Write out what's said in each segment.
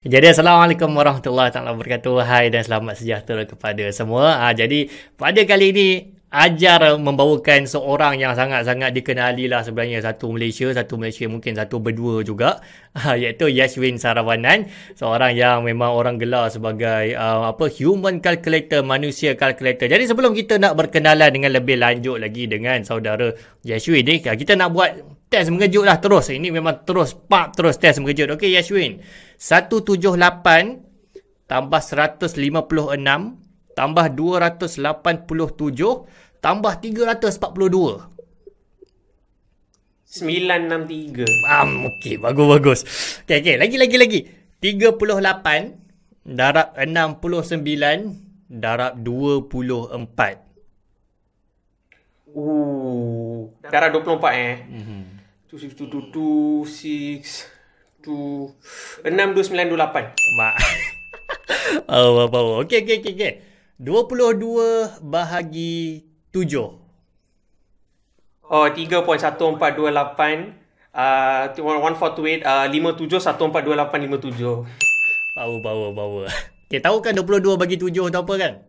Jadi Assalamualaikum warahmatullahi taala wabarakatuh. Hai dan selamat sejahtera kepada semua. Jadi pada kali ini Ajar membawakan seorang yang sangat-sangat dikenali lah sebenarnya, satu Malaysia mungkin satu berdua juga, iaitu Yashwin Saravanan, seorang yang memang orang gelar sebagai human calculator, manusia calculator. Jadi sebelum kita nak berkenalan dengan lebih lanjut lagi dengan saudara Yashwin ni, kita nak buat test mengejut lah terus. Ini memang terus test mengejut. Okey Yashwin, 178 tambah 156 tambah 287 tambah 342. 963. Okey, bagus. Okey, lagi. 38 darab 69 darab 24. Darab 24 2 6 2 9 28. Mak. Okey. 22 bahagi 7. 3.1428 1428 57 1428 57. Power. Okey, tahu kan 22 bagi 7 tu apa kan?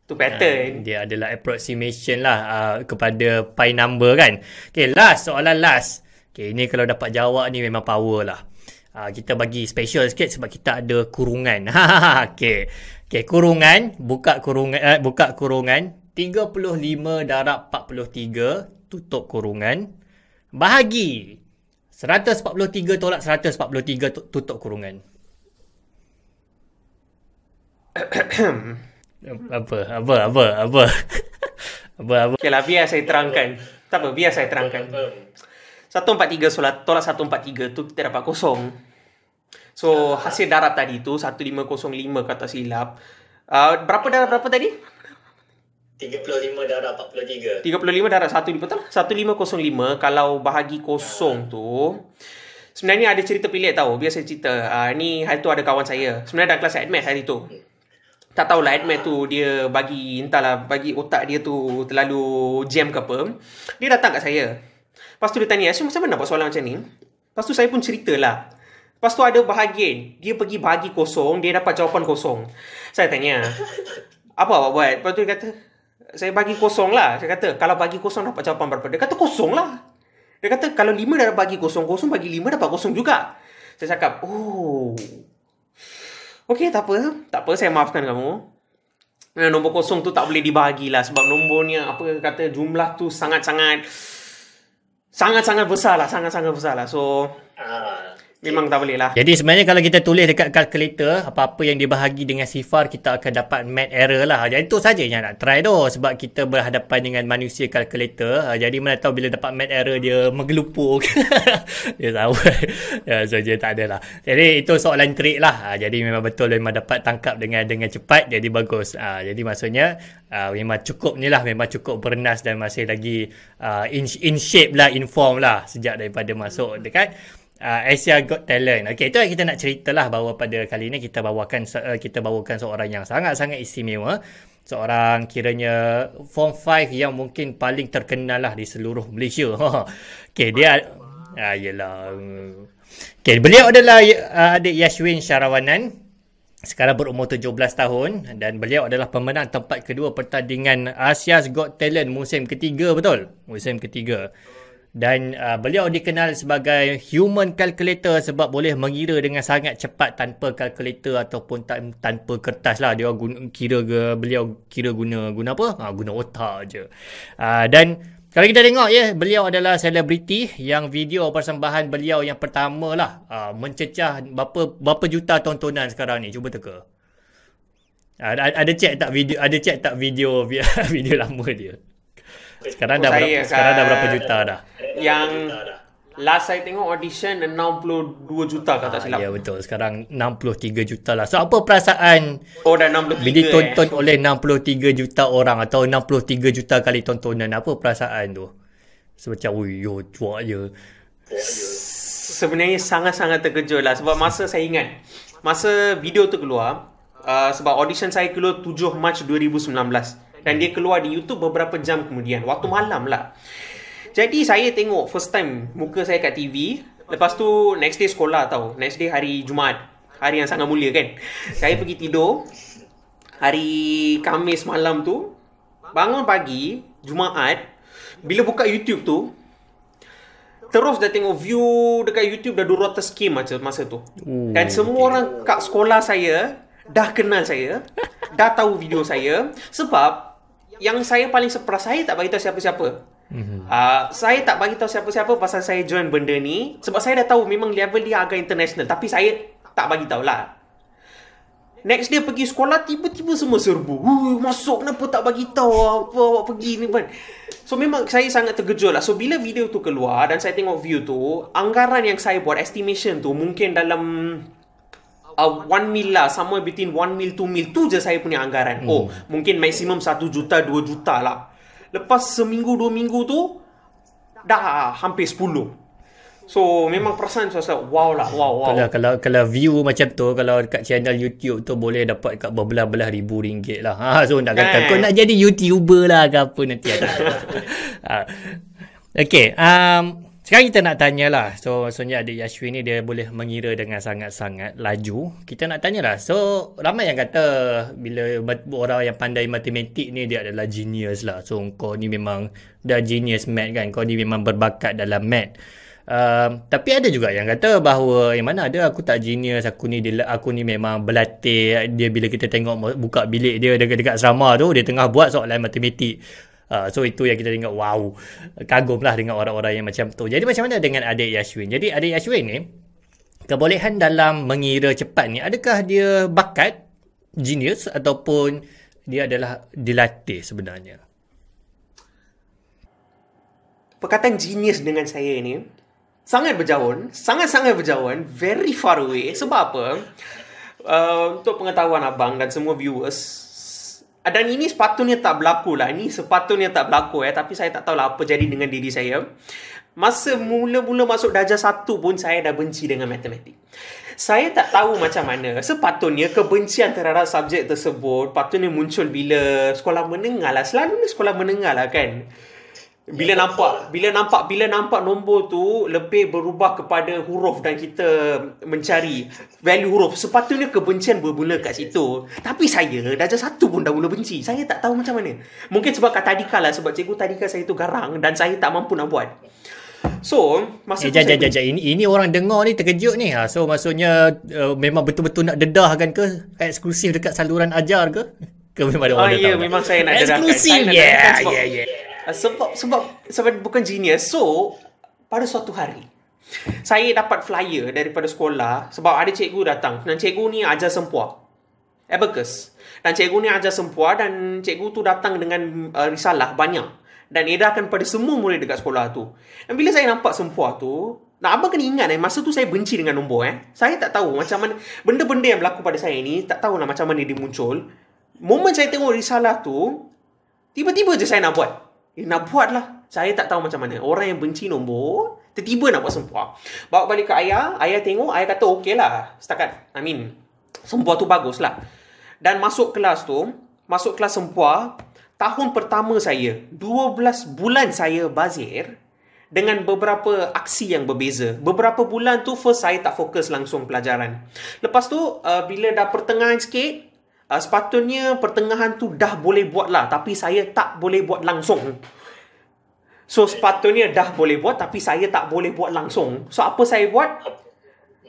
Tu pattern. Dia adalah approximation lah kepada pi number kan. Okey, soalan last. Okey, ini kalau dapat jawab ni memang power lah. Kita bagi special sikit sebab kita ada kurungan. Okey, kurungan, buka kurungan 35 darab 43 tutup kurungan bahagi 143 tolak 143 tutup kurungan. Apa? Okeylah, biar saya terangkan. Tak apa, biar saya terangkan. 143 tolak 143 tu kita dapat kosong. So hasil darab tadi tu 1505 kata silap. Berapa darab tadi? 35 darab 43. 35 darab 1 betul? 1505 kalau bahagi kosong tu. Sebenarnya ada cerita pelik tau. Biar saya cerita. Ni hari tu ada kawan saya. Sebenarnya dalam kelas admat hari tu. Tak tahulah admat tu dia bagi otak dia tu terlalu jam ke apa. Dia datang kat saya. Lepas tu dia tanya, Asyik macam mana buat soalan macam ni? Lepas tu saya pun ceritalah. Lepas tu ada bahagian, dia pergi bahagi kosong, dia dapat jawapan kosong. Saya tanya, apa awak buat? Lepas tu dia kata, saya bagi kosong lah. Saya kata, kalau bagi kosong dapat jawapan berapa? Dia kata, kosong lah. Dia kata, kalau 5 dah bagi kosong, kosong bagi 5 dapat kosong juga. Saya cakap, okey, tak apa, saya maafkan kamu. Nombor kosong tu tak boleh dibahagi lah. Sebab nombornya, jumlah tu sangat-sangat besar lah. So, memang tak boleh lah. Jadi sebenarnya kalau kita tulis dekat kalkulator, apa-apa yang dibahagi dengan sifar, kita akan dapat math error lah. Jadi itu saja yang nak try tu. Sebab kita berhadapan dengan manusia kalkulator. Jadi mana tahu bila dapat math error, dia menggelupuk. Dia tahu. So dia tak ada lah. Jadi itu soalan trik lah. Jadi memang betul, memang dapat tangkap dengan cepat. Jadi bagus. Jadi maksudnya memang cukup ni lah. Memang cukup bernas dan masih lagi in shape lah, inform lah. Sejak daripada masuk dekat Asia Got Talent. Okey, itu yang kita nak ceritalah, bahawa pada kali ini kita bawakan seorang yang sangat-sangat istimewa. Seorang kiranya Form 5 yang mungkin paling terkenal lah di seluruh Malaysia. Okey, dia Okey, beliau adalah adik Yashwin Saravanan. Sekarang berumur 17 tahun dan beliau adalah pemenang tempat kedua pertandingan Asia's Got Talent musim ketiga, betul? Musim ketiga. Dan beliau dikenal sebagai human calculator sebab boleh mengira dengan sangat cepat tanpa kalkulator ataupun tanpa kertas lah. Beliau kira guna apa? Guna otak je. Dan kalau kita tengok beliau adalah selebriti yang video persembahan beliau yang pertama lah mencecah berapa juta tontonan sekarang ni. Cuba teka. Ada check tak video video lama dia? Sekarang dah berapa juta dah? Yang last saya tengok audition 62 juta tak silap. Ya betul. Sekarang 63 juta lah. So apa perasaan dah 63 bila ditonton oleh 63 juta orang atau 63 juta kali tontonan? Apa perasaan tu? Macam cuak je. Sebenarnya sangat-sangat terkejut lah. Sebab masa video tu keluar, sebab audition saya keluar 7 Mac 2019 dan dia keluar di YouTube beberapa jam kemudian, waktu malam lah. Jadi saya tengok first time muka saya kat TV. Lepas tu next day sekolah tau. Next day hari Jumaat. hari yang sangat mulia kan. Saya pergi tidur hari Khamis malam tu, bangun pagi Jumaat, bila buka YouTube tu, terus dah tengok view dekat YouTube dah 200k masa tu. Dan semua orang kat sekolah saya dah kenal saya, dah tahu video saya. Sebab yang saya paling surprise, saya tak bagi tahu siapa-siapa. Saya tak bagi tahu siapa-siapa pasal saya join benda ni, sebab saya dah tahu memang level dia agak international, tapi saya tak bagi tahu lah. Next dia pergi sekolah, tiba-tiba semua serbu. Masuk, kenapa tak bagi tahu apa awak pergi ni kan. So memang saya sangat terkejut lah. So bila video tu keluar dan saya tengok view tu, anggaran yang saya buat, estimation tu mungkin dalam 1 mil lah, somewhere between 1 mil 2 mil tu je saya punya anggaran. Mungkin maksimum 1 juta 2 juta lah. Lepas seminggu 2 minggu tu dah hampir 10. So memang perasaan saya wow lah, wow. Kalau view macam tu, kalau dekat channel YouTube tu boleh dapat kat berbelah-belah ribu ringgit lah. So nak kata kau nak jadi YouTuber lah ke apa nanti. Okay, sekarang kita nak tanyalah. So maksudnya adik Yashwin ni dia boleh mengira dengan sangat-sangat laju. Kita nak tanyalah. So ramai yang kata bila orang yang pandai matematik ni dia adalah genius lah. So kau ni memang dah genius math kan. Kau ni memang berbakat dalam math. Tapi ada juga yang kata bahawa yang mana ada aku tak genius, aku ni memang berlatih. Dia bila kita tengok buka bilik dia dekat asrama tu, dia tengah buat soalan matematik. So itu yang kita tengok, wow, kagumlah dengan orang-orang yang macam tu. Jadi macam mana dengan adik Yashwin? Jadi adik Yashwin ni, kebolehan dalam mengira cepat ni, adakah dia bakat, genius, ataupun dia adalah dilatih sebenarnya? Perkataan genius dengan saya ni sangat berjauhan, sangat-sangat berjauhan, very far away. Sebab apa? Untuk pengetahuan abang dan semua viewers, dan ini sepatutnya tak berlaku lah. Ini sepatutnya tak berlaku tapi saya tak tahulah apa jadi dengan diri saya. Masa mula-mula masuk darjah 1 pun saya dah benci dengan matematik. Saya tak tahu macam mana. Sepatutnya kebencian terhadap subjek tersebut patutnya muncul bila sekolah menengah lah. Selalunya sekolah menengah lah kan. Bila nampak nombor tu lebih berubah kepada huruf dan kita mencari value huruf, sepatutnya kebencian bermula kat situ. Tapi saya darjah 1 pun dah mula benci. Saya tak tahu macam mana. Mungkin sebab kat tadika lah, sebab cikgu tadika saya tu garang dan saya tak mampu nak buat. So masa ini orang dengar ni terkejut ni. So maksudnya memang betul-betul nak dedahkan ke eksklusif dekat saluran ajar ke? Ke memang ada orang ya, memang saya nak dedahkan. Eksklusif. Sebab bukan genius. So pada suatu hari saya dapat flyer daripada sekolah, sebab ada cikgu datang dan cikgu ni ajar sempua abacus, dan cikgu ni ajar sempua dan cikgu tu datang dengan risalah banyak dan edarkan pada semua murid dekat sekolah tu. Dan bila saya nampak sempua tu, abang kena ingat masa tu saya benci dengan nombor. Saya tak tahu macam mana benda-benda yang berlaku pada saya ni, tak tahulah macam mana dia muncul. Moment saya tengok risalah tu, tiba-tiba je saya nak buat. Nak buat lah. Saya tak tahu macam mana. Orang yang benci nombor, tiba-tiba nak buat sempua. Bawa balik ke ayah. Ayah tengok, ayah kata okey lah. Setakat, sempua tu bagus lah. Dan masuk kelas sempua, tahun pertama saya, 12 bulan saya bazir dengan beberapa aksi yang berbeza. Beberapa bulan tu first saya tak fokus langsung pelajaran. Lepas tu, bila dah pertengahan sikit, sepatutnya pertengahan tu dah boleh buat lah, tapi saya tak boleh buat langsung. So sepatutnya dah boleh buat, tapi saya tak boleh buat langsung. So apa saya buat?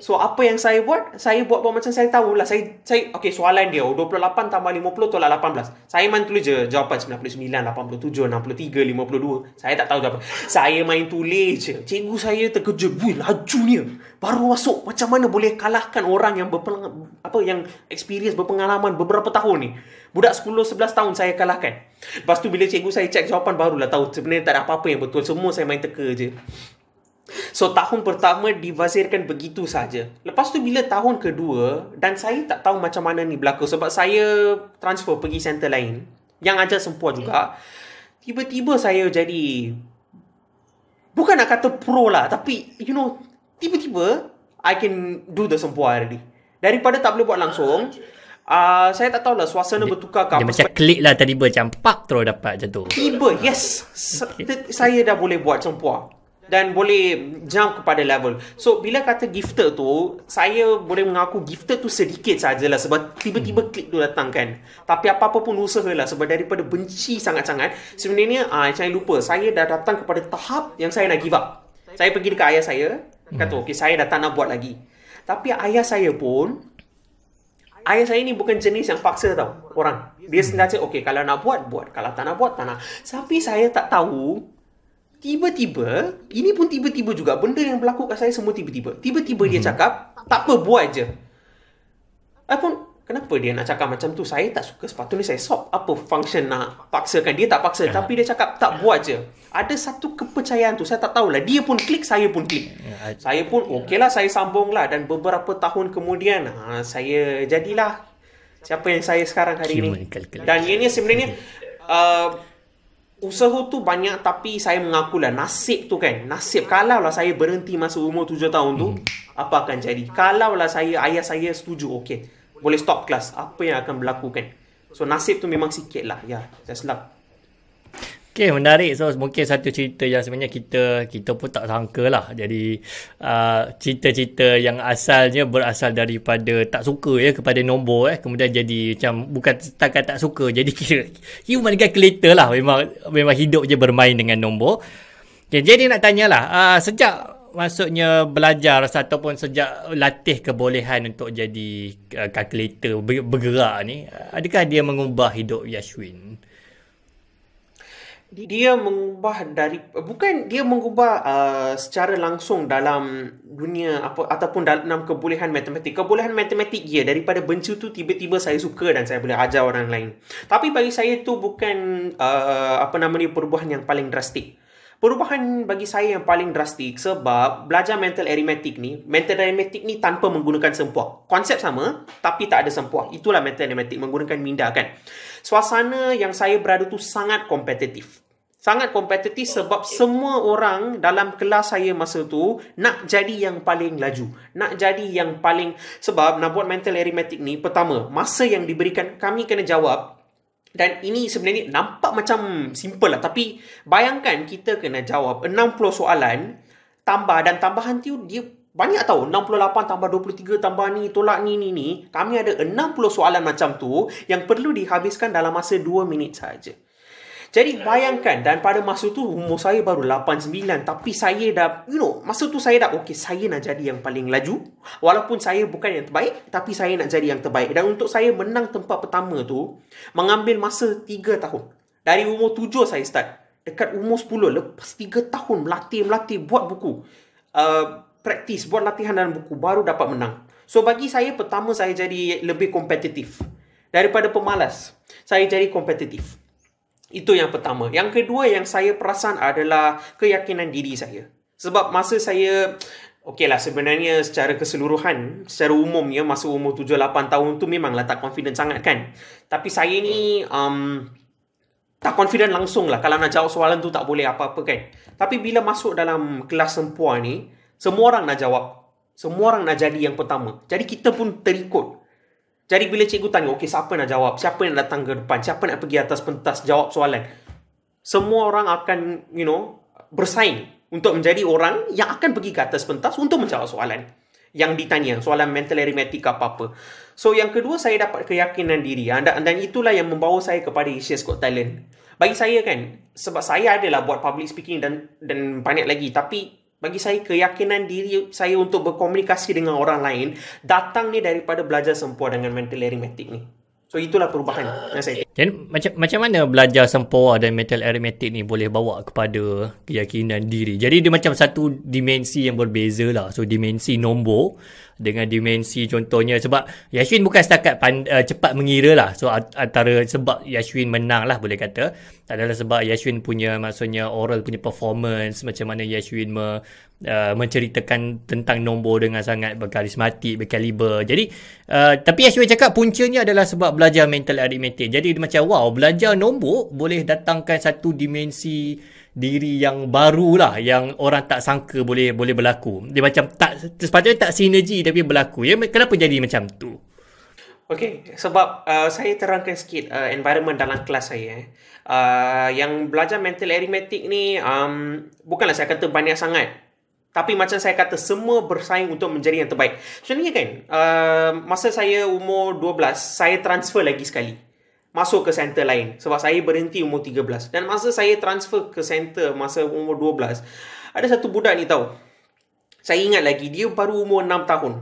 So apa yang saya buat? Saya buat macam saya tahulah. Saya okey, soalan dia 28 tambah 50 tolak 18. Saya main tulis je jawapan 99, 87, 63, 52. Saya tak tahu apa. Saya main tulis je. Cikgu saya terkejut. Wih, lajunya. Baru masuk. Macam mana boleh kalahkan orang yang yang experience, berpengalaman beberapa tahun ni. Budak 10-11 tahun saya kalahkan. Lepas tu bila cikgu saya cek jawapan, barulah tahu sebenarnya tak ada apa-apa yang betul. Semua saya main teka je. So tahun pertama dibazirkan begitu saja. Lepas tu bila tahun kedua, dan saya tak tahu macam mana ni berlaku, sebab saya transfer pergi center lain yang ajar sempua juga. Tiba-tiba saya jadi, bukan nak kata pro lah, tapi tiba-tiba I can do the sempua already. Daripada tak boleh buat langsung, saya tak tahulah suasana bertukar ke apa. Dia macam klik lah tiba-tiba, campak terus dapat macam tu. Tiba, yes. Saya dah boleh buat sempua. dan boleh jump kepada level. So bila kata gifted tu, saya boleh mengaku gifted tu sedikit sajalah sebab tiba-tiba klik tu datang kan. Tapi apa-apa pun usahalah sebab daripada benci sangat-sangat, sebenarnya saya lupa, saya dah datang kepada tahap yang saya nak give up. Saya pergi dekat ayah saya, kata okey saya dah tak nak buat lagi. Tapi ayah saya ni bukan jenis yang paksa tau orang. Dia sentiasa okey kalau nak buat, buat. Kalau tak nak buat, tak nak. Tapi saya tak tahu, tiba-tiba, ini pun tiba-tiba juga. Benda yang berlaku kat saya semua tiba-tiba. Tiba-tiba dia cakap, tak apa, buat je. Kenapa dia nak cakap macam tu? Saya tak suka. Sepatutnya saya stop. Apa function nak paksakan? Dia tak paksa. Tapi dia cakap, tak buat je. Ada satu kepercayaan tu. Saya tak tahulah. Dia pun klik, saya pun klik. Saya pun, okeylah, saya sambunglah. Dan beberapa tahun kemudian, saya jadilah siapa yang saya sekarang hari ini. Dan ini sebenarnya, usaha tu banyak tapi saya mengakulah nasib tu kan. Nasib kalaulah saya berhenti masa umur 7 tahun tu, apa akan jadi? Kalaulah ayah saya setuju, okey, boleh stop kelas, apa yang akan berlaku kan? So nasib tu memang sikit lah. Ya, just luck. Okay, menarik. So mungkin satu cerita yang sebenarnya kita pun tak sangka lah. Jadi cerita-cerita yang asalnya berasal daripada tak suka kepada nombor kemudian jadi macam bukan setakat tak suka, jadi kira human calculator lah. Memang hidup je bermain dengan nombor. Okay, jadi nak tanyalah, sejak maksudnya belajar ataupun sejak latih kebolehan untuk jadi calculator bergerak ni, adakah dia mengubah hidup Yashwin? Dia mengubah bukan dia mengubah secara langsung dalam dunia ataupun dalam kebolehan matematik. Kebolehan matematik dia daripada benci tu tiba-tiba saya suka dan saya boleh ajar orang lain. Tapi bagi saya tu bukan perubahan yang paling drastik. Perubahan bagi saya yang paling drastik sebab belajar mental arithmetic ni tanpa menggunakan sempuak. Konsep sama tapi tak ada sempuak. Itulah mental arithmetic, menggunakan minda kan. Suasana yang saya berada tu sangat kompetitif. Sangat kompetitif sebab semua orang dalam kelas saya masa tu nak jadi yang paling laju. Nak jadi yang paling... Sebab nak buat mental arithmetic ni, pertama, masa yang diberikan kami kena jawab. Dan ini sebenarnya nampak macam simple lah. Tapi bayangkan kita kena jawab 60 soalan tambah. Dan tambahan tu dia banyak tau. 68 tambah 23 tambah ni, tolak ni. Kami ada 60 soalan macam tu yang perlu dihabiskan dalam masa 2 minit saja. Jadi bayangkan, dan pada masa tu umur saya baru 8-9. Tapi saya dah, masa tu saya dah okey, saya nak jadi yang paling laju. Walaupun saya bukan yang terbaik, tapi saya nak jadi yang terbaik. Dan untuk saya menang tempat pertama tu, mengambil masa 3 tahun. Dari umur 7 saya start. Dekat umur 10, lepas 3 tahun melatih, buat buku. Praktis, buat latihan dalam buku, baru dapat menang. So bagi saya, pertama saya jadi lebih kompetitif. Daripada pemalas, saya jadi kompetitif. Itu yang pertama. Yang kedua yang saya perasan adalah keyakinan diri saya. Sebab masa saya, okeylah sebenarnya secara keseluruhan, secara umumnya masa umur 7-8 tahun tu memanglah tak confident sangat kan. Tapi saya ni tak confident langsung lah. Kalau nak jawab soalan tu tak boleh apa-apa kan. Tapi bila masuk dalam kelas sempua ni, semua orang nak jawab. Semua orang nak jadi yang pertama. Jadi kita pun terikut. Jadi bila cikgu tanya, okey siapa nak jawab? Siapa yang datang ke depan? Siapa nak pergi atas pentas jawab soalan? Semua orang akan, bersaing untuk menjadi orang yang akan pergi ke atas pentas untuk menjawab soalan yang ditanya, soalan mental arithmetic apa-apa. So yang kedua, saya dapat keyakinan diri. Dan itulah yang membawa saya kepada Asia's Got Talent. Bagi saya kan, sebab saya adalah buat public speaking dan banyak lagi. Tapi bagi saya, keyakinan diri saya untuk berkomunikasi dengan orang lain datang ni daripada belajar sempua dengan mental arithmetic ni. So itulah perubahan yang saya. Jadi macam mana belajar sempua dan mental arithmetic ni boleh bawa kepada keyakinan diri? Jadi dia macam satu dimensi yang berbeza lah. So dimensi nombor dengan dimensi contohnya, sebab Yashwin bukan setakat cepat mengira lah. So antara sebab Yashwin menang lah boleh kata adalah sebab Yashwin punya maksudnya oral punya performance, macam mana Yashwin menceritakan tentang nombor dengan sangat berkarismatik, berkaliber. Jadi tapi Yashwin cakap puncanya adalah sebab belajar mental arithmetic. Jadi dia macam wow, belajar nombor boleh datangkan satu dimensi diri yang baru lah, yang orang tak sangka boleh berlaku. Dia macam tak sepatutnya tak sinergi tapi berlaku. Ya, kenapa jadi macam tu? Okay, sebab saya terangkan sikit environment dalam kelas saya. Yang belajar mental arithmetic ni bukanlah saya kata banyak sangat. Tapi macam saya kata, semua bersaing untuk menjadi yang terbaik. Sebenarnya kan, masa saya umur 12, saya transfer lagi sekali. Masuk ke center lain. Sebab saya berhenti umur 13. Dan masa saya transfer ke center masa umur 12, ada satu budak ni tahu. Saya ingat lagi, dia baru umur 6 tahun.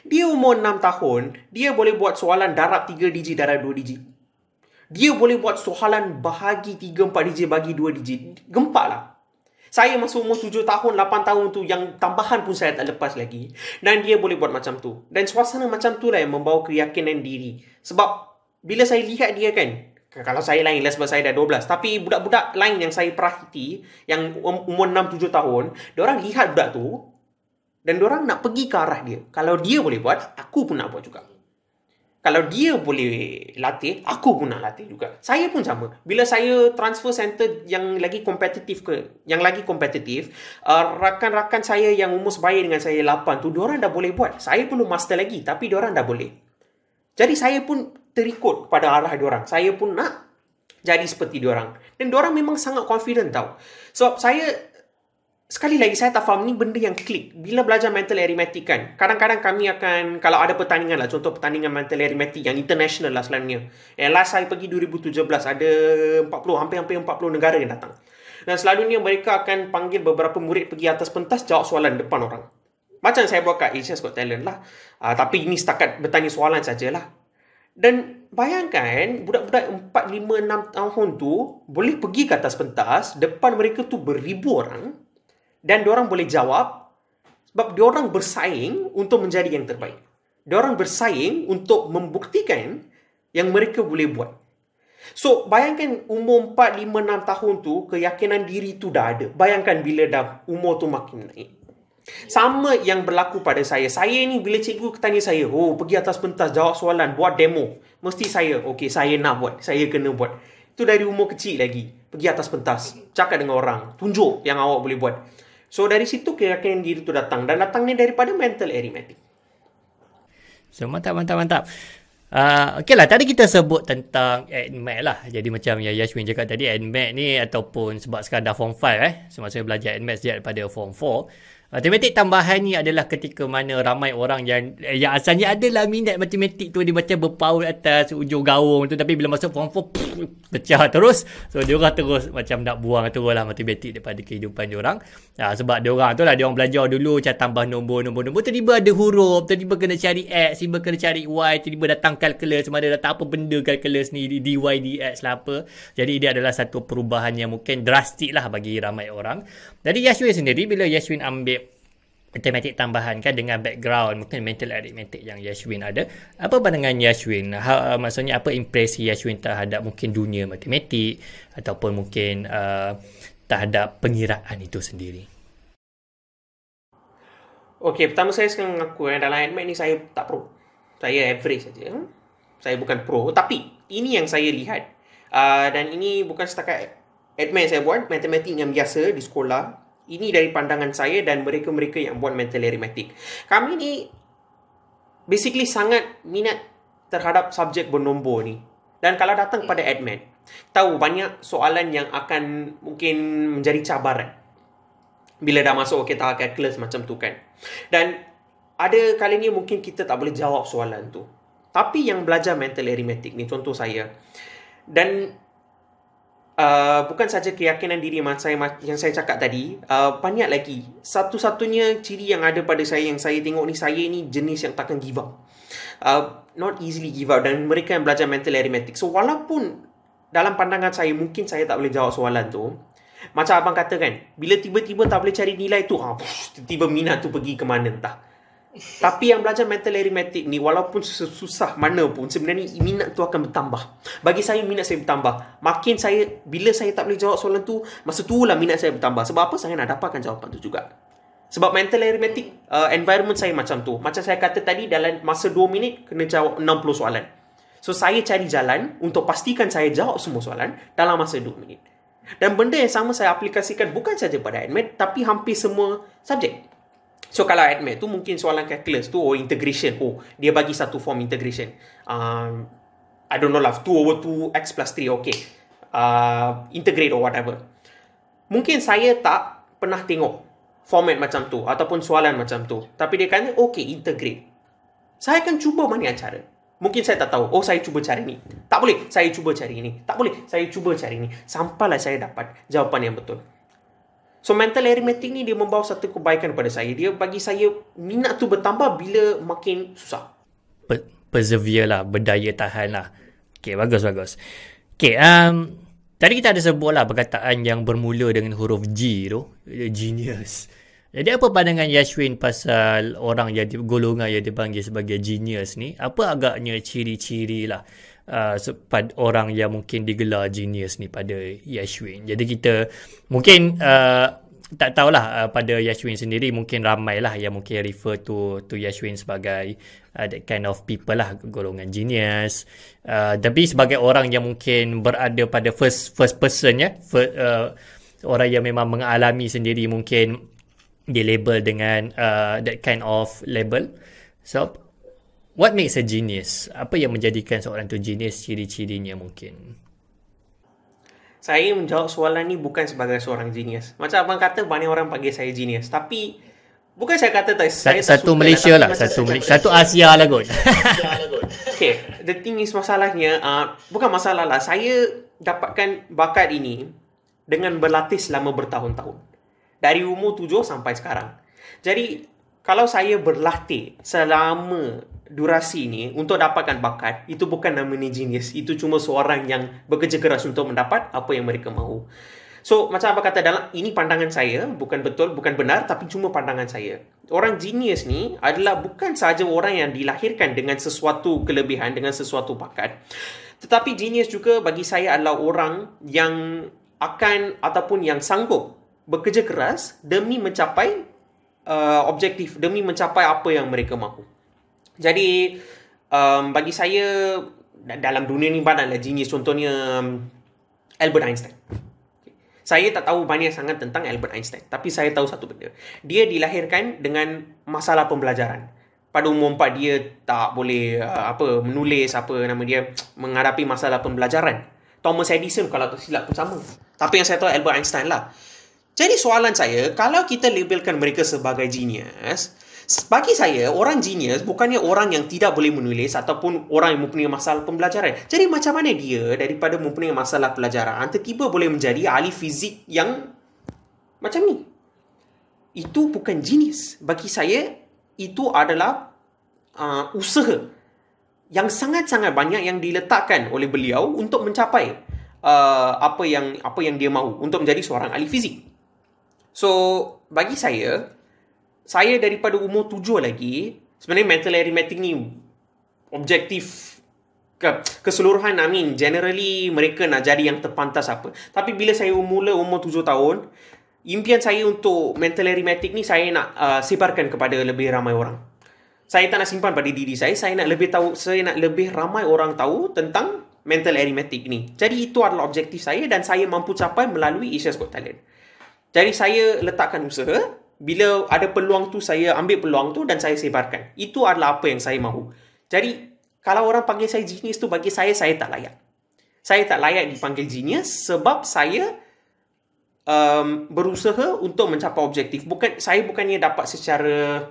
Dia umur 6 tahun, dia boleh buat soalan darab 3 digit, darab 2 digit. Dia boleh buat soalan bahagi 3, 4 digit, bagi 2 digit. Gempak lah. Saya masa umur 7 tahun, 8 tahun tu, yang tambahan pun saya tak lepas lagi. Dan dia boleh buat macam tu. Dan suasana macam tu lah yang membawa keyakinan diri. Sebab bila saya lihat dia kan, kalau saya lain lah sebab saya dah 12. Tapi budak-budak lain yang saya perhati, yang umur 6-7 tahun, diorang lihat budak tu, dan diorang nak pergi ke arah dia. Kalau dia boleh buat, aku pun nak buat juga. Kalau dia boleh latih, aku pun nak latih juga. Saya pun sama. Bila saya transfer center yang lagi kompetitif rakan-rakan saya yang umur sebaya dengan saya 8 tu, diorang dah boleh buat. Saya belum master lagi, tapi diorang dah boleh. Jadi saya pun terikut pada arah diorang. Saya pun nak jadi seperti diorang. Dan diorang memang sangat confident tau. Sebab saya, sekali lagi saya tak faham ni benda yang klik. Bila belajar mental arithmetic kan, kadang-kadang kami akan, kalau ada pertandingan lah, contoh pertandingan mental arithmetic yang international lah selalunya. Last saya pergi 2017, ada 40, hampir-hampir 40 negara yang datang. Dan selalunya mereka akan panggil beberapa murid pergi atas pentas, jawab soalan depan orang. Macam saya buat kat Asia's Got Talent lah. Tapi ini setakat bertanya soalan sajalah. Dan bayangkan, budak-budak 4, 5, 6 tahun tu boleh pergi ke atas pentas, depan mereka tu beribu orang, dan diorang boleh jawab sebab diorang bersaing untuk menjadi yang terbaik. Diorang bersaing untuk membuktikan yang mereka boleh buat. So, bayangkan umur 4, 5, 6 tahun tu, keyakinan diri tu dah ada. Bayangkan bila dah umur tu makin naik. Sama yang berlaku pada saya. Saya ni bila cikgu tanya saya, pergi atas pentas, jawab soalan, buat demo. Mesti saya, saya nak buat. Saya kena buat. Itu dari umur kecil lagi. Pergi atas pentas, cakap dengan orang, tunjuk yang awak boleh buat. So, dari situ keyakinan diri tu datang. Dan datangnya daripada mental arithmetic. So, mantap. Okey lah, tadi kita sebut tentang ADMAT lah. Jadi macam yang Yashwin cakap tadi, ADMAT ni ataupun sebab sekarang dah Form 5 semasa belajar ADMAT sejak daripada Form 4. Matematik tambahan ni adalah ketika mana ramai orang yang asalnya adalah minat matematik tu, dia macam berpaut atas ujung gaung tu, tapi bila masuk Form 4 pecah terus. So diorang terus macam nak buang terus lah matematik daripada kehidupan diorang. Sebab diorang tu lah, diorang belajar dulu macam tambah nombor, tiba-tiba ada huruf, tiba-tiba kena cari X, tiba-tiba kena cari Y, tiba-tiba datang kalkulus, mana datang apa benda kalkulus ni, dy, dx lah apa. Jadi dia adalah satu perubahan yang mungkin drastik lah bagi ramai orang. Jadi Yashwin sendiri, bila Yashwin ambil matematik tambahan kan dengan background mungkin mental arithmetic yang Yashwin ada, apa pandangan Yashwin? Maksudnya apa impresi Yashwin terhadap mungkin dunia matematik ataupun mungkin terhadap pengiraan itu sendiri? Okey, pertama saya sekarang mengaku dalam ADMAT ni saya tak pro. Saya average saja. Saya bukan pro, tapi ini yang saya lihat. Dan ini bukan setakat ADMAT saya buat, matematik yang biasa di sekolah. Ini dari pandangan saya dan mereka-mereka yang buat mental arithmetic. Kami ni basically sangat minat terhadap subjek bernombor ni. Dan kalau datang pada ADMAT, tahu banyak soalan yang akan mungkin menjadi cabaran bila dah masuk ke tahap calculus macam tu kan. Dan ada kalinya mungkin kita tak boleh jawab soalan tu. Tapi yang belajar mental arithmetic ni, contoh saya, dan bukan saja keyakinan diri yang saya cakap tadi, banyak lagi. Satu-satunya ciri yang ada pada saya, yang saya tengok ni, saya ni jenis yang takkan give up. Not easily give up. Dan mereka yang belajar mental arithmetic, so walaupun dalam pandangan saya mungkin saya tak boleh jawab soalan tu, macam abang kata kan, bila tiba-tiba tak boleh cari nilai tu, tiba-tiba minat tu pergi ke mana entah. Tapi yang belajar mental arithmetic ni, walaupun susah mana pun, sebenarnya minat tu akan bertambah. Bagi saya, minat saya bertambah. Makin saya, bila saya tak boleh jawab soalan tu, masa tu lah minat saya bertambah. Sebab apa? Saya nak dapatkan jawapan tu juga. Sebab mental arithmetic, environment saya macam tu. Macam saya kata tadi, dalam masa 2 minit, kena jawab 60 soalan. So, saya cari jalan untuk pastikan saya jawab semua soalan dalam masa 2 minit. Dan benda yang sama saya aplikasikan bukan saja pada ADMAT, tapi hampir semua subjek. So kalau ADMET tu mungkin soalan calculus tu integration. Dia bagi satu form integration. I don't know lah, 2/2 x plus 3, okay. Integrate or whatever. Mungkin saya tak pernah tengok format macam tu ataupun soalan macam tu. Tapi dia kata, okay, integrate. Saya akan cuba banyak cara. Mungkin saya tak tahu. Saya cuba cari ni. Tak boleh, saya cuba cari ni. Tak boleh, saya cuba cari ni. Sampailah saya dapat jawapan yang betul. So mental arithmetic ni dia membawa satu kebaikan kepada saya. Dia bagi saya minat tu bertambah bila makin susah. Persevere lah, berdaya tahan lah. Okay, bagus. Okay, tadi kita ada sebut lah perkataan yang bermula dengan huruf G tu, genius. Jadi apa pandangan Yashwin pasal orang yang golongan yang dipanggil sebagai genius ni? Apa agaknya ciri-ciri lah orang yang mungkin digelar genius ni pada Yashwin? Jadi kita mungkin tak tahulah pada Yashwin sendiri, mungkin ramai lah yang mungkin refer to Yashwin sebagai that kind of people lah, golongan genius. Tapi sebagai orang yang mungkin berada pada first person ya, orang yang memang mengalami sendiri, mungkin dia label dengan that kind of label. So what makes a genius? Apa yang menjadikan seorang tu genius, ciri-cirinya mungkin? Saya menjawab soalan ni bukan sebagai seorang genius. Macam abang kata, banyak orang panggil saya genius. Tapi bukan saya kata saya satu Malaysia lah, satu Asia lah kot. Okay, the thing is masalahnya bukan masalah lah. Saya dapatkan bakat ini dengan berlatih selama bertahun-tahun. Dari umur 7 sampai sekarang. Jadi kalau saya berlatih selama durasi ni untuk dapatkan bakat, itu bukan namanya genius. Itu cuma seorang yang bekerja keras untuk mendapat apa yang mereka mahu. So, macam apa kata, dalam ini pandangan saya, bukan betul, bukan benar, tapi cuma pandangan saya. Orang genius ni adalah bukan sahaja orang yang dilahirkan dengan sesuatu kelebihan, dengan sesuatu bakat. Tetapi genius juga bagi saya adalah orang yang akan ataupun yang sanggup bekerja keras demi mencapai objektif, demi mencapai apa yang mereka mahu. Jadi bagi saya dalam dunia ni banyaklah genius. Contohnya Albert Einstein. Saya tak tahu banyak sangat tentang Albert Einstein, tapi saya tahu satu benda. Dia dilahirkan dengan masalah pembelajaran. Pada umur 4 dia tak boleh menulis menghadapi masalah pembelajaran. Thomas Edison kalau tak silap pun sama. Tapi yang saya tahu Albert Einstein lah. Jadi soalan saya, kalau kita labelkan mereka sebagai genius, bagi saya orang genius bukannya orang yang tidak boleh menulis ataupun orang yang mempunyai masalah pembelajaran. Jadi macam mana dia daripada mempunyai masalah pelajaran tiba-tiba boleh menjadi ahli fizik yang macam ni? Itu bukan genius. Bagi saya itu adalah usaha yang sangat-sangat banyak yang diletakkan oleh beliau untuk mencapai apa yang dia mahu, untuk menjadi seorang ahli fizik. So, bagi saya daripada umur 7 lagi, sebenarnya mental arithmetic ni objektif keseluruhan, generally mereka nak jadi yang terpantas apa. Tapi bila saya mula umur 7 tahun, impian saya untuk mental arithmetic ni saya nak sebarkan kepada lebih ramai orang. Saya tak nak simpan pada diri saya nak lebih ramai orang tahu tentang mental arithmetic ni. Jadi itu adalah objektif saya dan saya mampu capai melalui Asia's Got Talent. Jadi saya letakkan usaha, bila ada peluang tu saya ambil peluang tu dan saya sebarkan. Itu adalah apa yang saya mahu. Jadi kalau orang panggil saya genius tu, bagi saya tak layak. Saya tak layak dipanggil genius sebab saya berusaha untuk mencapai objektif. Saya bukannya dapat secara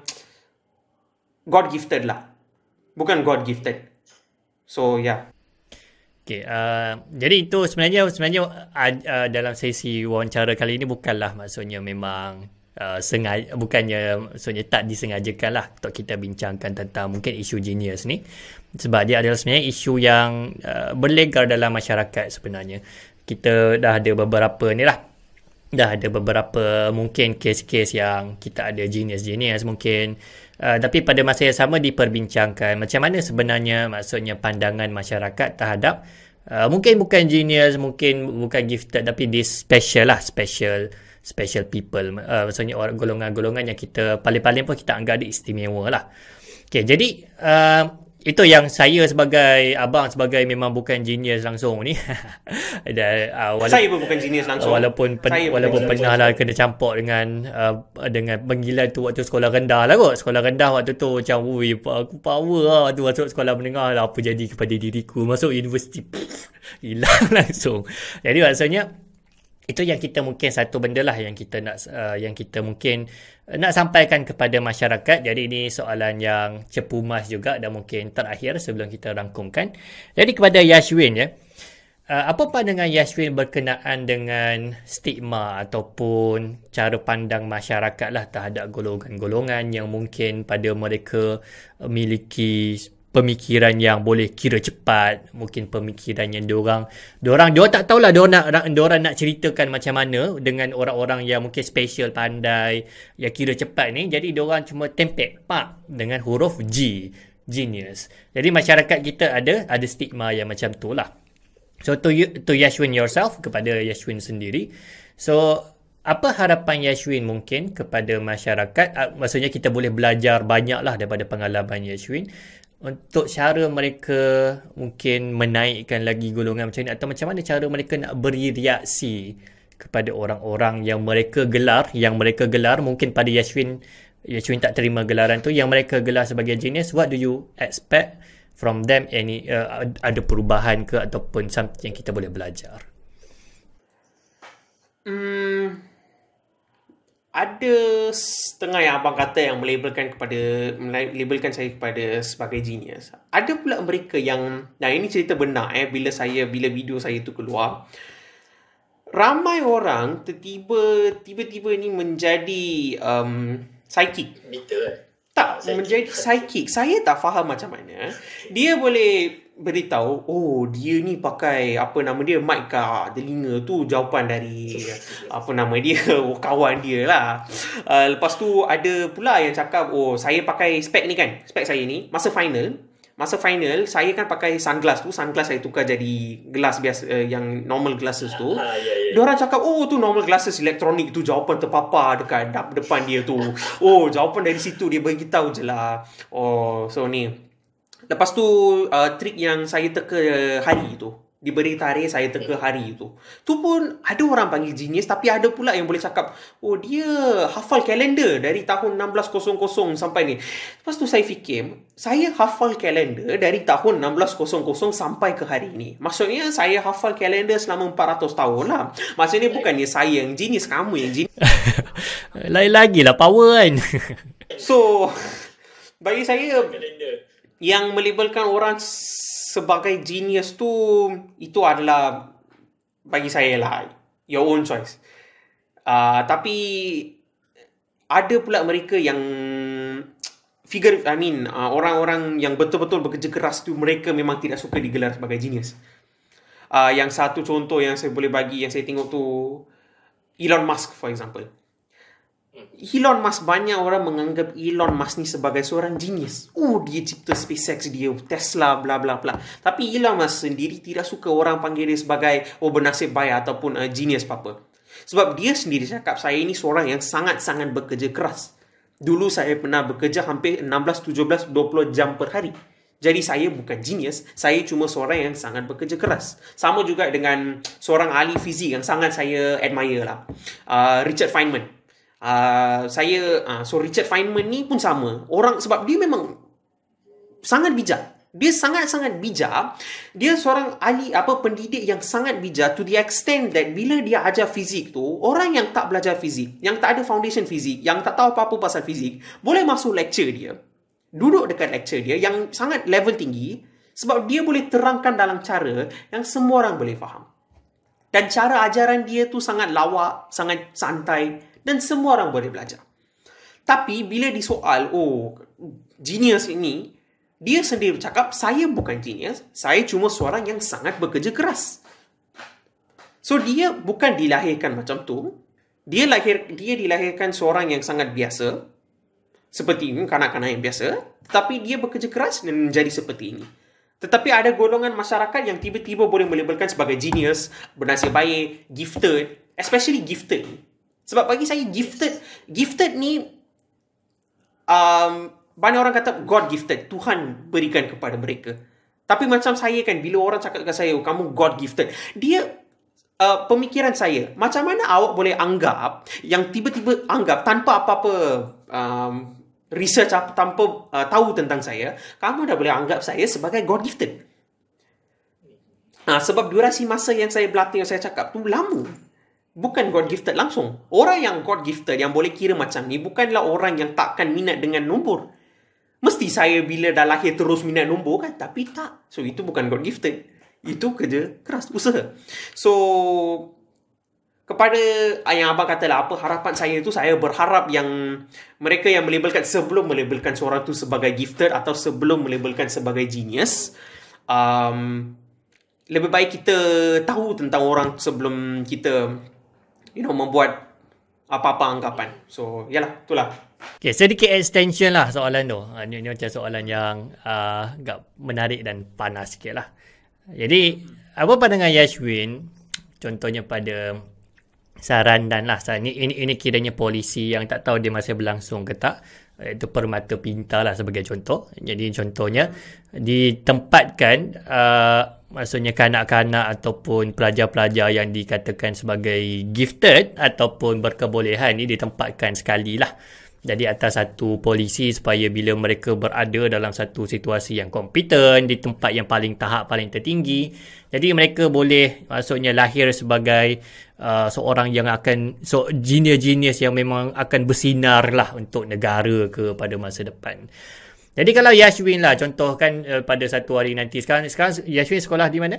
God gifted lah. Bukan God gifted. So yeah. Okay, jadi itu sebenarnya dalam sesi wawancara kali ini bukanlah maksudnya memang sengaja, bukannya maksudnya tak disengajakan lah untuk kita bincangkan tentang mungkin isu genius ni, sebab dia adalah sebenarnya isu yang berlegar dalam masyarakat sebenarnya. Kita dah ada beberapa mungkin kes-kes yang kita ada genius mungkin, tapi pada masa yang sama diperbincangkan macam mana sebenarnya maksudnya pandangan masyarakat terhadap mungkin bukan genius, mungkin bukan gifted, tapi this special people, maksudnya golongan-golongan yang kita paling-paling pun kita anggap dia istimewa lah. Okay, jadi Itu yang saya sebagai abang, sebagai memang bukan genius langsung ni. Dan, Saya pun bukan genius langsung. walaupun pernah lah kena campur dengan panggilan tu waktu sekolah rendah lah kot. Sekolah rendah waktu tu macam, ui, aku power lah tu masuk sekolah menengah lah, apa jadi kepada diriku. Masuk universiti, hilang langsung. Jadi maksudnya, itu yang kita mungkin satu benda lah yang kita nak yang kita mungkin nak sampaikan kepada masyarakat. Jadi ini soalan yang cepu mas juga dan mungkin terakhir sebelum kita rangkumkan. Jadi kepada Yashwin ya. Apa pandangan Yashwin berkenaan dengan stigma ataupun cara pandang masyarakat lah terhadap golongan-golongan yang mungkin pada mereka memiliki pemikiran yang boleh kira cepat, mungkin pemikiran yang diorang tak tahulah diorang nak ceritakan macam mana dengan orang-orang yang mungkin special, pandai, yang kira cepat ni. Jadi diorang cuma tempek pak dengan huruf G, genius. Jadi masyarakat kita ada stigma yang macam tu lah. So to Yashwin yourself, kepada Yashwin sendiri. So apa harapan Yashwin mungkin kepada masyarakat? Maksudnya kita boleh belajar banyak lah daripada pengalaman Yashwin untuk cara mereka mungkin menaikkan lagi golongan macam ni, atau macam mana cara mereka nak beri reaksi kepada orang-orang yang mereka gelar mungkin pada Yashwin tak terima gelaran tu, yang mereka gelar sebagai genius. What do you expect from them? Ada perubahan ke ataupun something yang kita boleh belajar? Ada setengah yang abang kata yang melabelkan saya kepada sebagai genius. Ada pula mereka yang, ini cerita benar bila video saya tu keluar, ramai orang tiba-tiba ni menjadi psychic. Tak, menjadi psychic. Saya tak faham macam mana dia boleh beritahu, dia ni pakai mic kat telinga tu, jawapan dari kawan dia lah. Lepas tu ada pula yang cakap, saya pakai spek ni kan, spek saya ni masa final saya kan pakai sunglass saya tukar jadi gelas biasa, yang normal glasses tu. Diorang cakap, tu normal glasses elektronik tu, jawapan terpapar dekat depan dia tu. Jawapan dari situ dia bagi tahu je lah. So ni. Lepas tu trik yang saya teka hari tu, diberi tarikh saya teka hari tu. Tu pun ada orang panggil genius, tapi ada pula yang boleh cakap, dia hafal kalender dari tahun 1600 sampai ni. Lepas tu saya fikir, saya hafal kalender dari tahun 1600 sampai ke hari ni. Maksudnya saya hafal kalender selama 400 tahun lah. Maksudnya bukannya saya yang genius, kamu yang genius. Lain lagi lah power kan. So, bagi saya, yang melabelkan orang sebagai genius tu, itu adalah bagi saya lah your own choice. Tapi ada pula mereka yang orang-orang yang betul-betul bekerja keras tu, mereka memang tidak suka digelar sebagai genius. Yang satu contoh yang saya boleh bagi, yang saya tengok tu, Elon Musk for example. Elon Musk, banyak orang menganggap Elon Musk ni sebagai seorang genius. Dia cipta SpaceX, dia Tesla, bla bla bla. Tapi Elon Musk sendiri tidak suka orang panggil dia sebagai bernasib baik ataupun genius apa. Sebab dia sendiri cakap, saya ni seorang yang sangat-sangat bekerja keras. Dulu saya pernah bekerja hampir 16, 17, 20 jam per hari. Jadi saya bukan genius, saya cuma seorang yang sangat bekerja keras. Sama juga dengan seorang ahli fizik yang sangat saya admire lah, Richard Feynman. Richard Feynman ni pun sama. Sebab dia memang sangat bijak. Dia sangat-sangat bijak. Dia seorang ahli pendidik yang sangat bijak to the extent that bila dia ajar fizik tu, orang yang tak belajar fizik, yang tak ada foundation fizik, yang tak tahu apa-apa pasal fizik, boleh masuk lecture dia, duduk dekat lecture dia yang sangat level tinggi, sebab dia boleh terangkan dalam cara yang semua orang boleh faham. Dan cara ajaran dia tu sangat lawak, sangat santai, dan semua orang boleh belajar. Tapi bila disoal, genius ini, dia sendiri bercakap, saya bukan genius, saya cuma seorang yang sangat bekerja keras. So dia bukan dilahirkan macam tu. Dia dilahirkan seorang yang sangat biasa, seperti kanak-kanak yang biasa, tetapi dia bekerja keras dan menjadi seperti ini. Tetapi ada golongan masyarakat yang tiba-tiba boleh melabelkan sebagai genius, bernasib baik, gifted, especially gifted. Sebab bagi saya gifted ni banyak orang kata God gifted, Tuhan berikan kepada mereka. Tapi macam saya kan, bila orang cakap dengan saya, kamu God gifted, dia pemikiran saya, macam mana awak boleh anggap, yang tiba-tiba anggap tanpa apa-apa research, tanpa tahu tentang saya, kamu dah boleh anggap saya sebagai God gifted. Sebab durasi masa yang saya berlatih, yang saya cakap tu lama. Bukan God gifted langsung. Orang yang God gifted, yang boleh kira macam ni, bukanlah orang yang takkan minat dengan nombor. Mesti saya bila dah lahir terus minat nombor kan? Tapi tak. So itu bukan God gifted. Itu kerja keras, usaha. So kepada yang abang katalah, apa harapan saya tu, saya berharap yang mereka yang melabelkan, sebelum melabelkan seorang tu sebagai gifted atau sebelum melabelkan sebagai genius, lebih baik kita tahu tentang orang sebelum kita membuat apa-apa anggapan. So yalah, itulah. Okay, sedikit extension lah soalan tu. Ini macam soalan yang agak menarik dan panas sikit lah. Jadi, apa pandangan Yashwin, contohnya pada saran dan lah, ini kiranya polisi yang tak tahu dia masih berlangsung ke tak, itu Permata Pintar lah sebagai contoh. Jadi contohnya ditempatkan maksudnya kanak-kanak ataupun pelajar-pelajar yang dikatakan sebagai gifted ataupun berkebolehan ni ditempatkan sekali lah. Jadi atas satu polisi supaya bila mereka berada dalam satu situasi yang kompeten di tempat yang tahap paling tertinggi, jadi mereka boleh maksudnya lahir sebagai seorang yang akan genius-genius yang memang akan bersinar lah untuk negara ke pada masa depan. Jadi kalau Yashwin lah contohkan pada satu hari nanti, sekarang Yashwin sekolah di mana?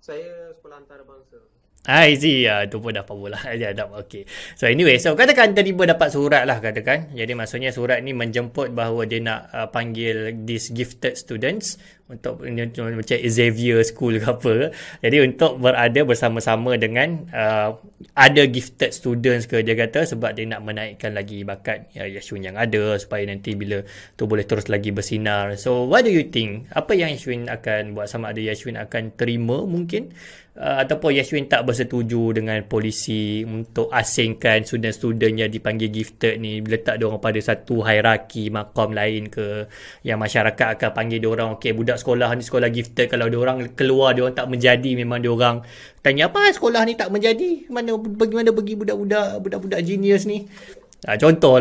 Saya sekolah antarabangsa. I see. Tu pun dah power lah. Okay. So anyway, so katakan tiba-tiba dapat surat lah katakan. Jadi maksudnya surat ni menjemput bahawa dia nak panggil these gifted students untuk macam Xavier School ke apa. Jadi untuk berada bersama-sama dengan ada gifted students ke, dia kata sebab dia nak menaikkan lagi bakat Yashwin yang ada supaya nanti bila tu boleh terus lagi bersinar. So what do you think? Apa yang Yashwin akan buat? Sama ada Yashwin akan terima mungkin ataupun Yashwin tak bersetuju dengan polisi untuk asingkan student-student yang dipanggil gifted ni, letak diorang pada satu hierarki makam lain ke, yang masyarakat akan panggil diorang, okay, budak sekolah ni sekolah gifted, kalau diorang keluar diorang tak menjadi, memang diorang tanya apa sekolah ni tak menjadi, bagaimana pergi budak-budak genius ni. Contoh.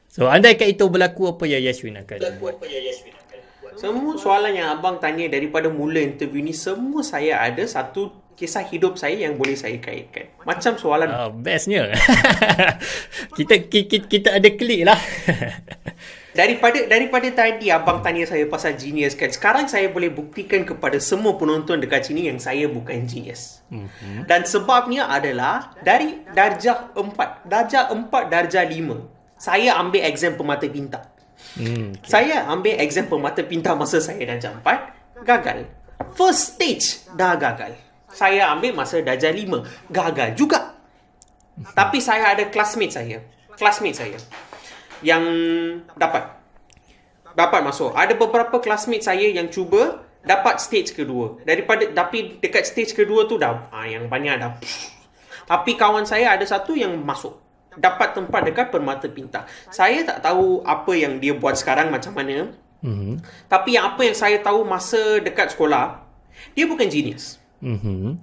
So andaikan itu berlaku, apa yang Yashwin akan buat? Semua soalan yang abang tanya daripada mula interview ni, semua saya ada satu kisah hidup saya yang boleh saya kaitkan. Macam soalan bestnya. kita ada klik lah. Daripada tadi abang tanya saya pasal genius kan, sekarang saya boleh buktikan kepada semua penonton dekat sini yang saya bukan genius. Dan sebabnya adalah dari darjah 4, darjah 5, saya ambil exam Permata Pintar. Okay. Saya ambil exam Permata Pintar masa saya darjah 4, gagal. First stage dah gagal. Saya ambil masa darjah 5, gagal juga. Tapi saya ada classmate saya yang dapat masuk. Ada beberapa classmate saya yang cuba dapat stage kedua. Tapi dekat stage kedua tu dah yang banyak dah. Tapi kawan saya ada satu yang masuk, dapat tempat dekat Permata Pintar. Saya tak tahu apa yang dia buat sekarang macam mana. Tapi apa yang saya tahu masa dekat sekolah, dia bukan genius.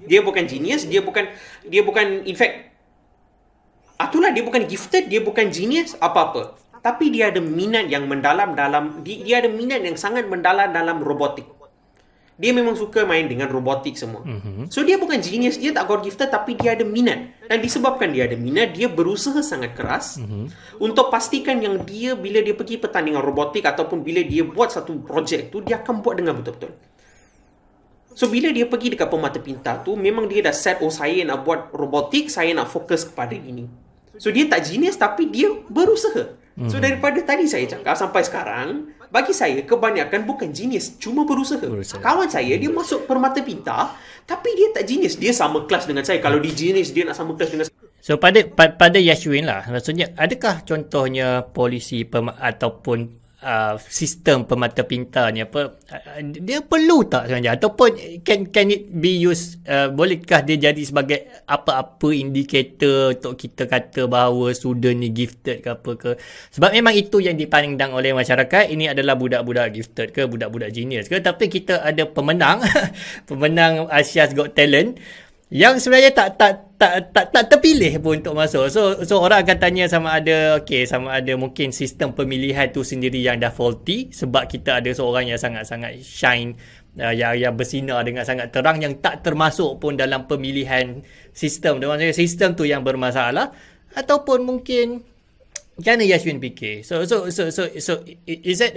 Dia bukan genius, dia bukan in fact, itulah, dia bukan gifted, dia bukan genius apa-apa. Tapi dia ada minat yang mendalam dia ada minat yang sangat mendalam dalam robotik. Dia memang suka main dengan robotik semua. So dia bukan genius, dia tak God gifted, tapi dia ada minat. Dan disebabkan dia ada minat, dia berusaha sangat keras untuk pastikan yang dia, bila dia pergi pertandingan robotik ataupun bila dia buat satu projek tu, dia akan buat dengan betul-betul. So bila dia pergi dekat Permata Pintar tu, memang dia dah set, saya nak buat robotik, saya nak fokus kepada ini. So dia tak genius, tapi dia berusaha. So daripada tadi saya cakap sampai sekarang, bagi saya kebanyakan bukan genius, cuma berusaha. Kawan saya, dia masuk Permata Pintar, tapi dia tak genius. Dia sama kelas dengan saya. Kalau dia genius, dia nak sama kelas dengan saya. So pada Yashwin lah, maksudnya adakah contohnya polisi ataupun sistem pemata pintar ni dia perlu tak sebenarnya, ataupun can it be used, bolehkah dia jadi sebagai apa-apa indikator untuk kita kata bahawa student ni gifted ke apa ke? Sebab memang itu yang dipandang oleh masyarakat, ini adalah budak-budak gifted ke, budak-budak genius ke, tapi kita ada pemenang pemenang Asia's Got Talent yang sebenarnya tak terpilih pun untuk masuk. So orang akan tanya sama ada mungkin sistem pemilihan tu sendiri yang dah faulty, sebab kita ada seorang yang sangat-sangat shine, yang bersinar dengan sangat terang, yang tak termasuk pun dalam pemilihan sistem. Maksudnya sistem tu yang bermasalah, ataupun mungkin macam mana Yashwin fikir? So is that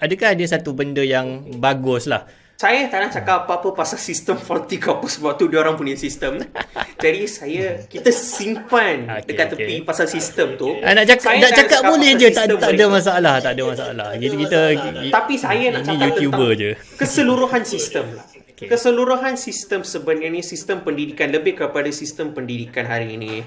adakah ada satu benda yang bagus lah? Saya tak nak cakap apa-apa pasal sistem faulty ke apa, sebab tu dia orang punya sistem. Jadi kita simpan dekat tepi pasal sistem tu. Nak cakap boleh je, tak ada masalah, Kita tapi saya nak cakap YouTuber tentang je. Keseluruhan sistem lah. Keseluruhan sistem sebenarnya, sistem pendidikan, lebih kepada sistem pendidikan hari ini.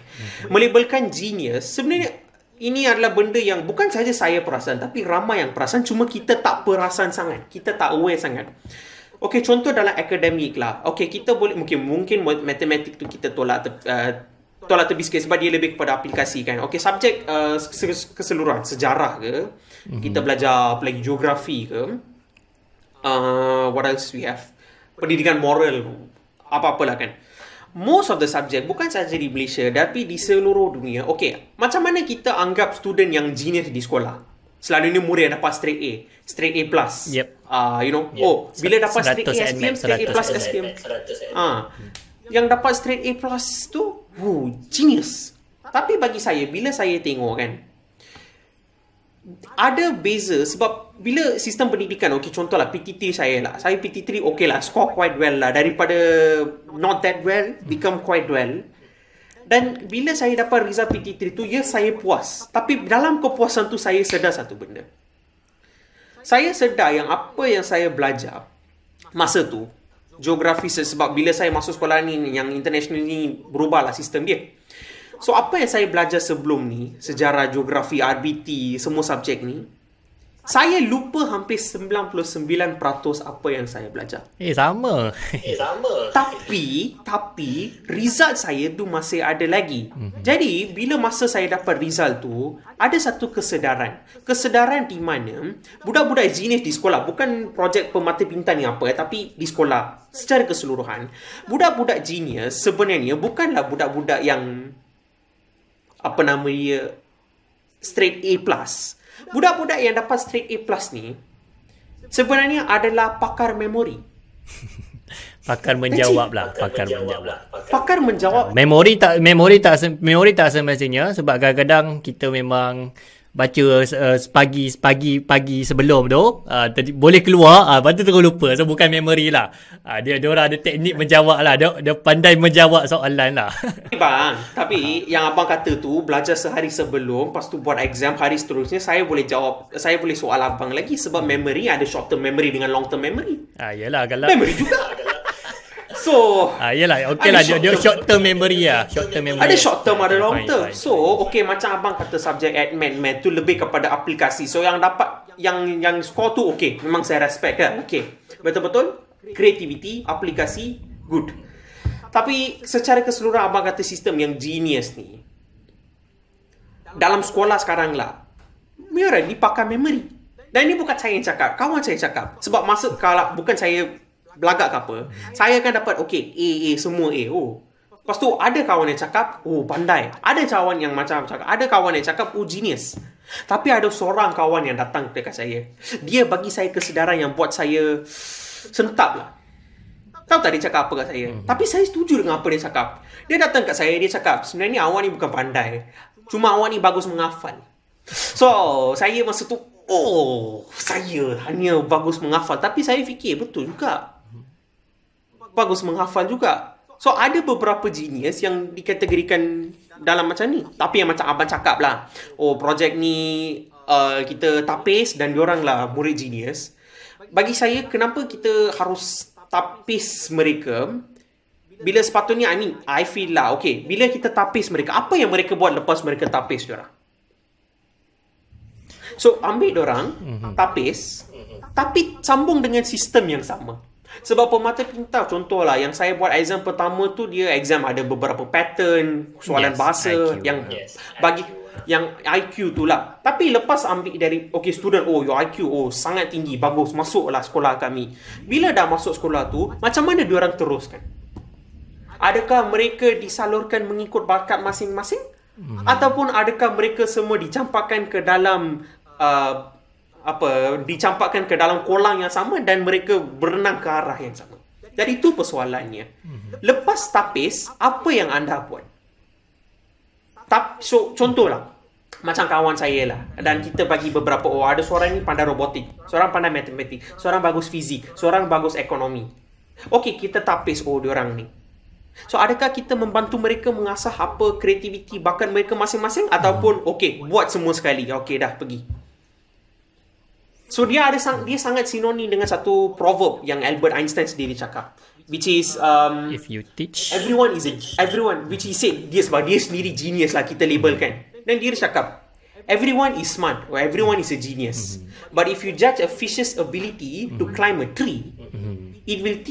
Melabelkan genius, sebenarnya ini adalah benda yang bukan saja saya perasan, tapi ramai yang perasan, cuma kita tak perasan sangat. Kita tak aware sangat. Okey, contoh dalam akademik lah. Okey, kita boleh mungkin matematik tu kita tolak tepi sikit sebab dia lebih kepada aplikasi kan. Okey, subjek keseluruhan, sejarah ke, kita belajar apa lagi, geografi ke, what else we have, pendidikan moral, apa-apalah kan. Most of the subject bukan saja di Malaysia tapi di seluruh dunia. Okey, macam mana kita anggap student yang genius di sekolah? Selalunya murid yang dapat straight A plus. Yep. Bila dapat straight A SPM, straight A plus SPM. Yang dapat straight A plus tu, genius. Tapi bagi saya, bila saya tengok kan, ada beza sebab bila sistem pendidikan, contohlah PT3 saya lah. Saya PT3 lah, score quite well lah. Daripada not that well, become quite well. Dan bila saya dapat result PT3 tu, saya puas. Tapi dalam kepuasan tu, saya sedar satu benda. Saya sedar yang apa yang saya belajar masa tu, geografi, sebab bila saya masuk sekolah ni, yang international ni, berubahlah sistem dia. So, apa yang saya belajar sebelum ni, sejarah, geografi, RBT, semua subjek ni, saya lupa hampir 99% apa yang saya belajar. Sama. Tapi result saya tu masih ada lagi. Jadi bila masa saya dapat result tu, ada satu kesedaran di mana budak-budak genius di sekolah, bukan projek pemata pintar ni apa, tapi di sekolah secara keseluruhan, budak-budak genius sebenarnya bukanlah budak-budak yang straight A plus. Budak-budak yang dapat straight A plus ni sebenarnya adalah pakar memori. Pakar menjawab. Memori tak semestinya, sebab kadang-kadang kita memang baca pagi sebelum tu, boleh keluar, lepas tu terus lupa. So bukan memory lah. Dia orang ada teknik menjawab lah. Dia pandai menjawab soalan lah. Bang, tapi yang abang kata tu, belajar sehari sebelum, lepas tu buat exam hari seterusnya, saya boleh jawab, saya boleh soal abang lagi, sebab memory ada short term memory dengan long term memory. Yalah, kalau memory juga. So, yalah, okey lah, dia short term memory lah. Ada short term, ada long term. So, macam abang kata subjek admin, math tu lebih kepada aplikasi. So, yang dapat, yang score tu memang saya respect kan. Betul-betul, creativity, aplikasi, good. Tapi, secara keseluruhan abang kata sistem yang genius ni, dalam sekolah sekarang lah, mereka ni pakai memory. Dan ini bukan saya yang cakap, kawan saya cakap. Sebab kalau bukan saya belagak ke apa, saya akan dapat A, semua A. Lepas tu ada kawan yang cakap pandai, ada kawan yang macam cakap, ada kawan yang cakap genius. Tapi ada seorang kawan yang datang dekat saya, dia bagi saya kesedaran yang buat saya sentap lah. Tahu tak dia cakap apa kat saya? Tapi saya setuju dengan apa dia cakap. Dia datang kat saya, dia cakap, sebenarnya awak ni bukan pandai, cuma awak ni bagus menghafal. So saya masa tu, saya hanya bagus menghafal. Tapi saya fikir betul juga, bagus menghafal juga. So, ada beberapa genius yang dikategorikan dalam macam ni. Tapi yang macam abang cakap lah, projek ni kita tapis dan diorang lah murid genius. Bagi saya, kenapa kita harus tapis mereka? Bila sepatutnya, I feel lah, bila kita tapis mereka, apa yang mereka buat lepas mereka tapis diorang? So ambil dorang, tapis, tapi sambung dengan sistem yang sama. Sebab pemata pintar, contohlah yang saya buat exam pertama tu, dia exam ada beberapa pattern, soalan bahasa IQ, yang bagi yang IQ tu lah. Tapi lepas ambil dari student, your IQ sangat tinggi, bagus, masuklah sekolah kami. Bila dah masuk sekolah tu, macam mana diorang teruskan? Adakah mereka disalurkan mengikut bakat masing-masing? Ataupun adakah mereka semua dicampakkan ke dalam dicampakkan ke dalam kolam yang sama dan mereka berenang ke arah yang sama? Jadi itu persoalannya. Lepas tapis, apa yang anda buat? So, contohlah, macam kawan saya lah, dan kita bagi beberapa, ada seorang ni pandai robotik, seorang pandai matematik, seorang bagus fizik, seorang bagus ekonomi. Kita tapis diorang ni. So, adakah kita membantu mereka mengasah apa kreativiti bakat mereka masing-masing, ataupun buat semua sekali, dah pergi. So dia sangat sinonim dengan satu proverb yang Albert Einstein sendiri cakap, which is if you teach everyone, which he said dia sendiri genius lah, kita labelkan. Dan dia cakap everyone is smart or everyone is a genius. But if you judge a fish's ability to climb a tree, it will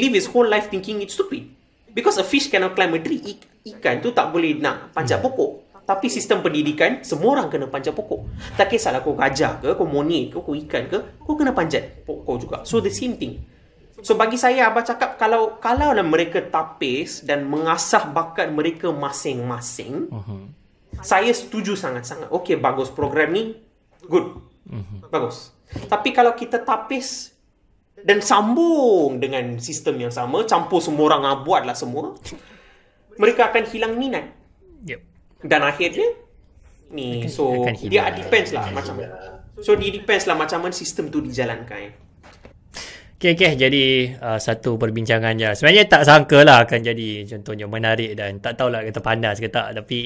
live its whole life thinking it's stupid. Because a fish cannot climb a tree. Ikan tu tak boleh nak panjat pokok. Tapi sistem pendidikan, semua orang kena panjat pokok. Tak kisahlah kau gajah ke, kau monyet ke, kau ikan ke, kau kena panjat pokok juga. So the same thing. So bagi saya, Abah cakap, kalau mereka tapis dan mengasah bakat mereka masing-masing, saya setuju sangat-sangat. Bagus program ni, good, bagus. Tapi kalau kita tapis dan sambung dengan sistem yang sama, campur semua orang, buatlah semua, mereka akan hilang minat. Dan akhirnya dia depends lah macam mana sistem tu dijalankan. Jadi satu perbincangan je. Sebenarnya tak sangka lah akan jadi contohnya menarik, dan tak tahulah kata panas ke tak, tapi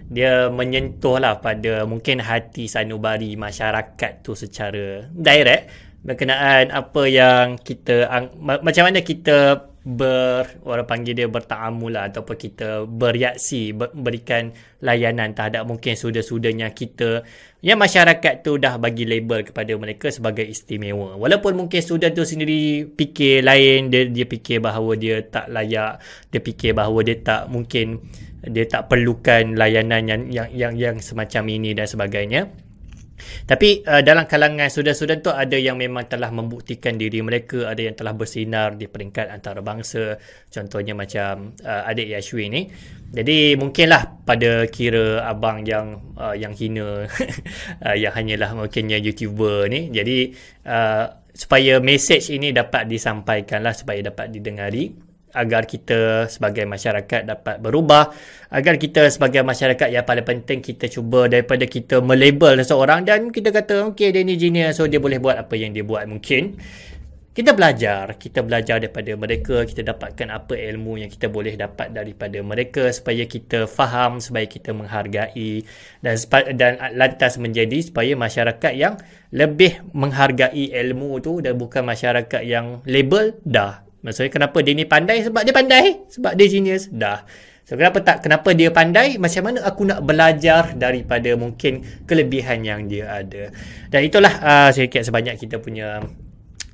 dia menyentuh lah pada mungkin hati sanubari masyarakat tu secara direct berkenaan apa yang kita macam mana kita orang panggil dia bertaamul lah, ataupun kita bereaksi, berikan layanan terhadap mungkin suda-sudanya kita yang masyarakat tu dah bagi label kepada mereka sebagai istimewa. Walaupun mungkin suda tu sendiri fikir lain, dia fikir bahawa dia tak layak, dia fikir bahawa dia tak perlukan layanan yang semacam ini dan sebagainya. Tapi dalam kalangan sudan-sudan tu ada yang memang telah membuktikan diri mereka, ada yang telah bersinar di peringkat antarabangsa, contohnya macam adik Yashwin ni. Jadi mungkinlah pada kira abang yang hina yang hanyalah mungkinnya YouTuber ni, jadi supaya message ini dapat disampaikan lah, supaya dapat didengari, agar kita sebagai masyarakat dapat berubah, agar kita sebagai masyarakat yang paling penting kita cuba daripada kita melabel seseorang dan kita kata dia ni genius, so dia boleh buat apa yang dia buat. Mungkin kita belajar daripada mereka, kita dapatkan apa ilmu yang kita boleh dapat daripada mereka supaya kita faham, supaya kita menghargai dan lantas menjadi supaya masyarakat yang lebih menghargai ilmu tu dan bukan masyarakat yang label dah. Maksudnya kenapa dia ni pandai? Sebab dia pandai. Sebab dia genius. Dah. So kenapa dia pandai? Macam mana aku nak belajar daripada mungkin kelebihan yang dia ada. Dan itulah sedikit sebanyak kita punya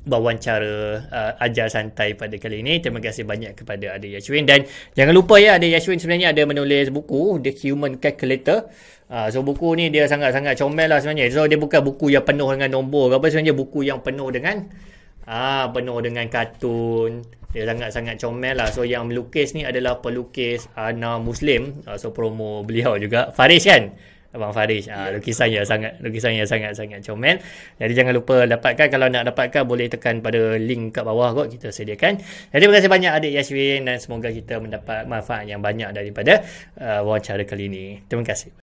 wawancara ajar santai pada kali ini. Terima kasih banyak kepada Adik Yashwin. Dan jangan lupa Adik Yashwin sebenarnya ada menulis buku The Human Calculator. So buku ni dia sangat-sangat comel lah sebenarnya. So dia bukan buku yang penuh dengan nombor ke apa, sebenarnya buku yang penuh dengan kartun. Dia sangat-sangat comel lah. So yang melukis ni adalah pelukis Ana Muslim. So promo beliau juga, Faris kan, Abang Faris. Lukisannya sangat-sangat comel. Jadi jangan lupa dapatkan. Kalau nak dapatkan boleh tekan pada link kat bawah kot, kita sediakan. Jadi terima kasih banyak Adik Yashwin, dan semoga kita mendapat manfaat yang banyak daripada wawancara kali ini. Terima kasih.